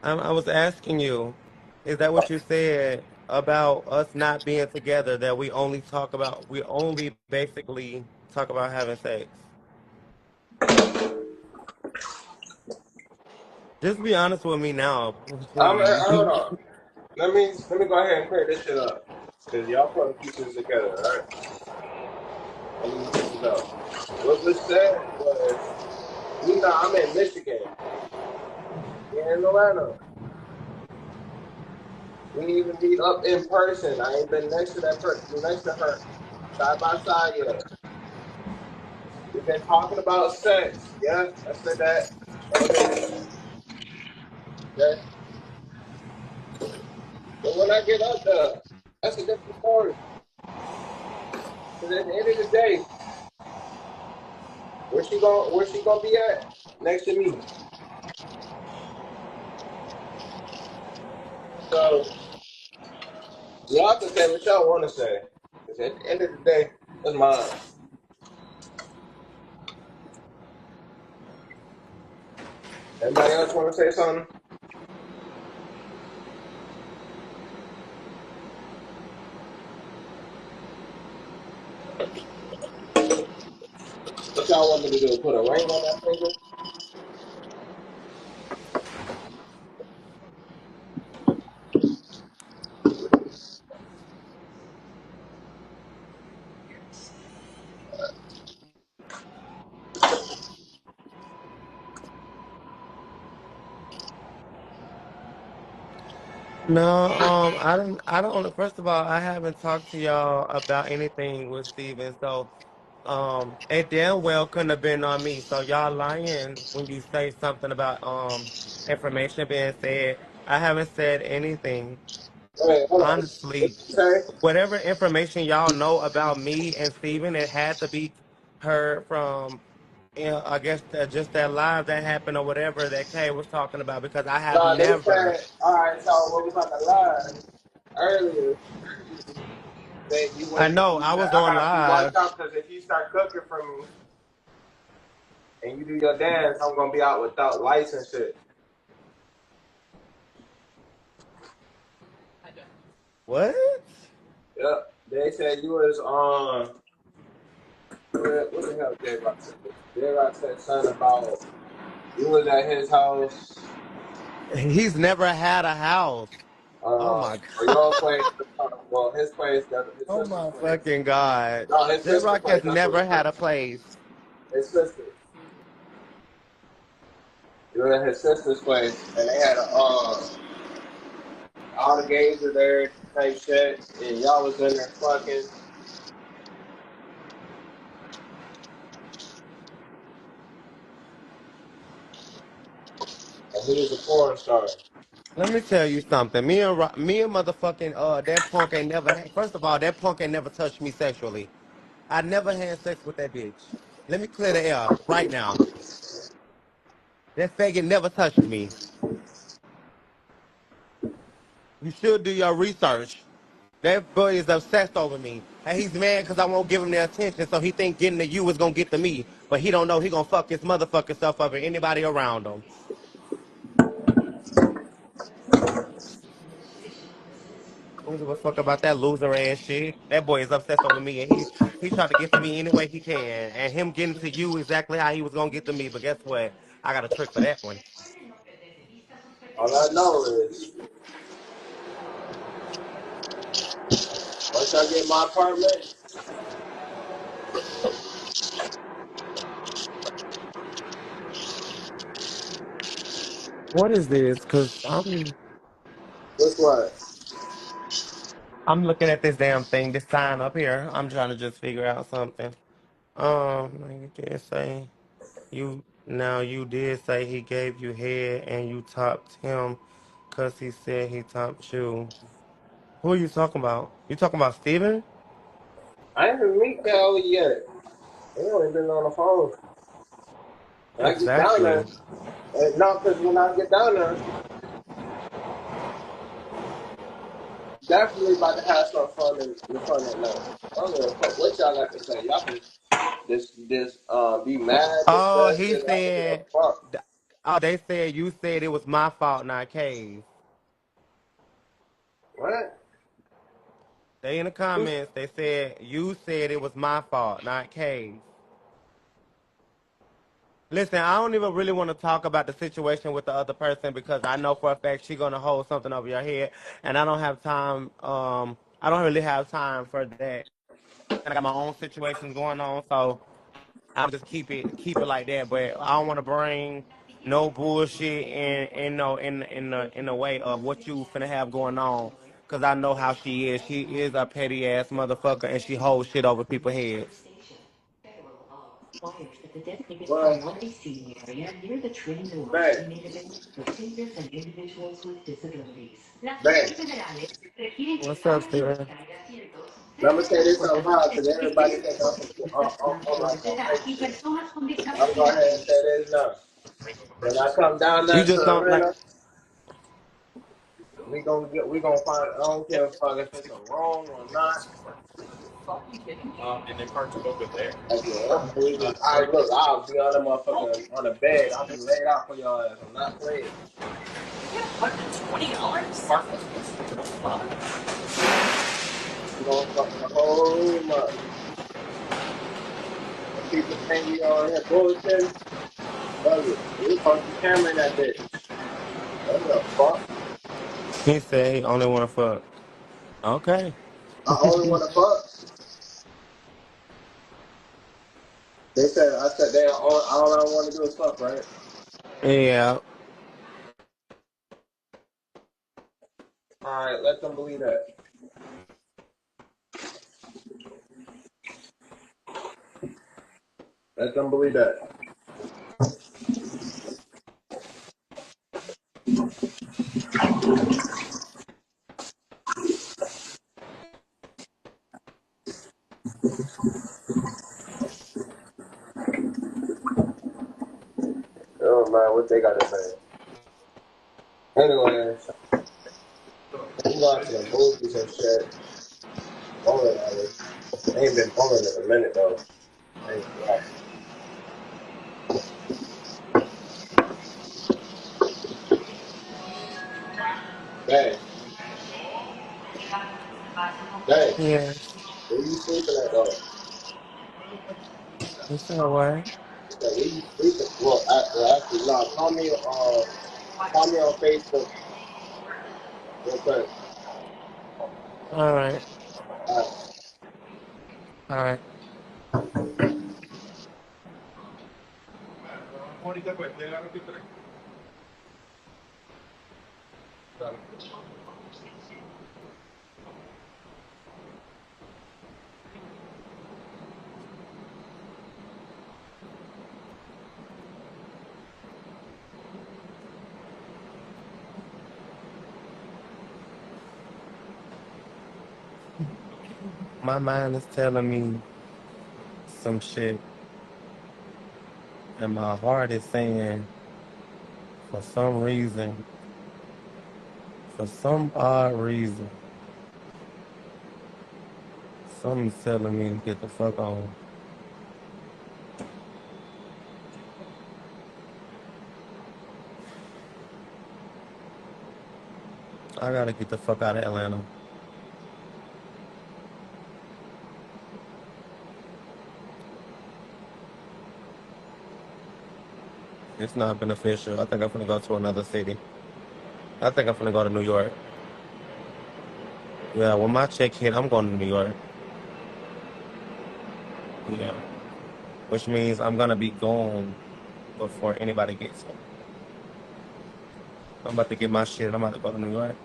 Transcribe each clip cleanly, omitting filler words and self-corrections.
I was asking you, is that what you said about us not being together? That we only basically talk about having sex? Just be honest with me now, please. Hold on. Let me go ahead and clear this shit up. Cause y'all putting pieces together, alright? Let me get this up. What was said was, I'm in Michigan. You're in Atlanta. We need to meet up in person. I ain't been next to her, side by side yet. We've been talking about sex. Yeah, I said that. Okay. But when I get up there, that's a different story. Because at the end of the day, where she gonna be at? Next to me. So y'all can say what y'all want to say. Because at the end of the day, that's mine. Anybody else want to say something? What y'all want me to do? Put a ring on that finger? No, I don't. First of all, I haven't talked to y'all about anything with Steven, so it damn well couldn't have been on me. So y'all lying when you say something about information being said. I haven't said anything. Wait, hold on. What Honestly, you say? whatever information y'all know about me and Steven, it had to be heard from, I guess just that live that happened or whatever that Kay was talking about because I have Nah, they never. said, all right, so what was on the line earlier, that you I went, know I was I on gotta be watched live. out because if you start cooking for me and you do your dance, I'm gonna be out without license shit. What? Yep. They said you was on, what the hell J Rock said? J Rock said something about you was at his house, He's never had a house. Oh my or god. your place, well, his place, his Oh sister's my place. fucking god. No, his J sister's Rock has place, that's what never it had a was. place. His sister. You were at his sister's place, and they had all the games were there type shit, and y'all was in there fucking, and he was a porn star. Let me tell you something. Me and motherfucking that punk ain't never had, first of all, that punk ain't never touched me sexually. I never had sex with that bitch. Let me clear the air right now. That faggot never touched me. You should do your research. That boy is obsessed over me. And he's mad because I won't give him the attention, so he think getting to you is gonna get to me. But he don't know he gonna fuck his motherfucking self up and anybody around him. I don't give a fuck about that loser ass shit. That boy is obsessed over me and he tried to get to me any way he can. And him getting to you exactly how he was gonna get to me. But guess what? I got a trick for that one. All I know is once I get my apartment, What is this? Cause guess what? I'm looking at this damn thing, this sign up here. I'm trying to just figure out something. You did say you did say he gave you head and you topped him because he said he topped you. Who are you talking about? You talking about Steven? I ain't even meet Kelly yet. They only been on the phone. When I get down there, Exactly. no, because when I get down there, definitely about to have some fun in fun that night. I don't give a fuck what y'all got to say. Y'all can be mad, Oh, disgusted. he I don't give a said, fuck. Oh, they said you said it was my fault, not Kay's. What? They in the Who's comments, they said you said it was my fault, not Kay's. Listen, I don't even really want to talk about the situation with the other person because I know for a fact she's gonna hold something over your head, and I don't have time. I don't really have time for that, and I got my own situations going on, so I'll just keep it like that. But I don't want to bring no bullshit in no in the way of what you finna have going on, cause I know how she is. She is a petty ass motherfucker, and she holds shit over people's heads. Requires that the designated well, priority seating area near the train doors bang, be made available for seniors and individuals with disabilities. Las bang. vías federales requieren que What's up, cada Steven? unidad de asientos Now I'm sea gonna de say this out altura loud because que everybody estén think I'm mayores like de on edad fake y shit. personas con I'm gonna go ahead and discapacidad. say this now. When I come down You there to just the don't like. arena, we gonna find. I don't care if it's a wrong or not. Like, yeah, I look. I'll be on the motherfucker on the bed. I'll be laid out for y'all ass. I'm not playing. We gonna fuck the whole room up. The people think we on here bullshitting. Fuck it. We punch the camera in that bitch. That's the fuck. He said he only want to fuck. Okay. I only want to fuck. They said. I said they all I want to do is fuck, right? Yeah. All right. Let them believe that. Let them believe that. Oh man, what they got to say? Anyways, I'm going to the movies and shit. Bowling alley. I ain't been bowling in a minute though. I ain't gonna lie. Dang, dang. Yes. Where you sleeping at though? It's all right. Like, where you sleeping? Well, actually, no. Call me on Facebook real quick. All right. All right. All right. My mind is telling me some shit, and my heart is saying, for some reason, for some odd reason, something's telling me to get the fuck on. I gotta get the fuck out of Atlanta. It's not beneficial. I think I'm gonna go to another city. I think I'm gonna go to New York. Yeah, when my check hit, I'm going to New York. Yeah, which means I'm gonna be gone before anybody gets here. I'm about to get my shit. I'm about to go to New York.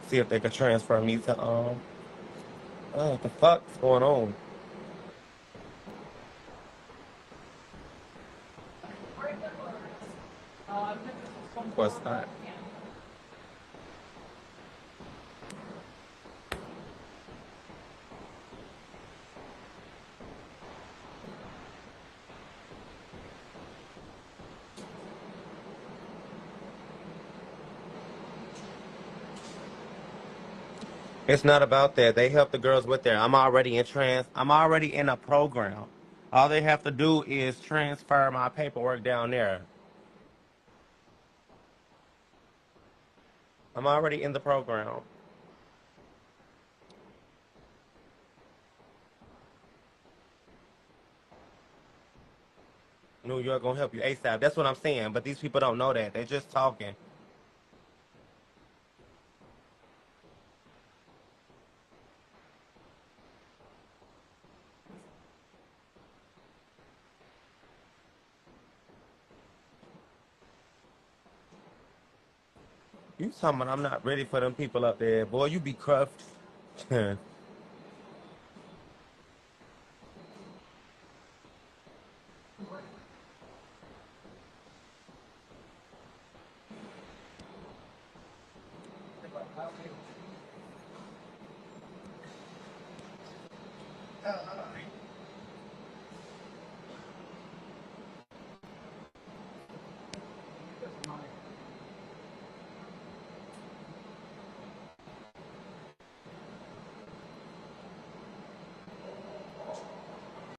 See if they can transfer me to oh, what the fuck's going on? Of course not. It's not about that. They help the girls with that. I'm already in a program. All they have to do is transfer my paperwork down there. I'm already in the program. New York gonna help you ASAP. That's what I'm saying. But these people don't know that. They're just talking. You talking about I'm not ready for them people up there. Boy, you be crushed.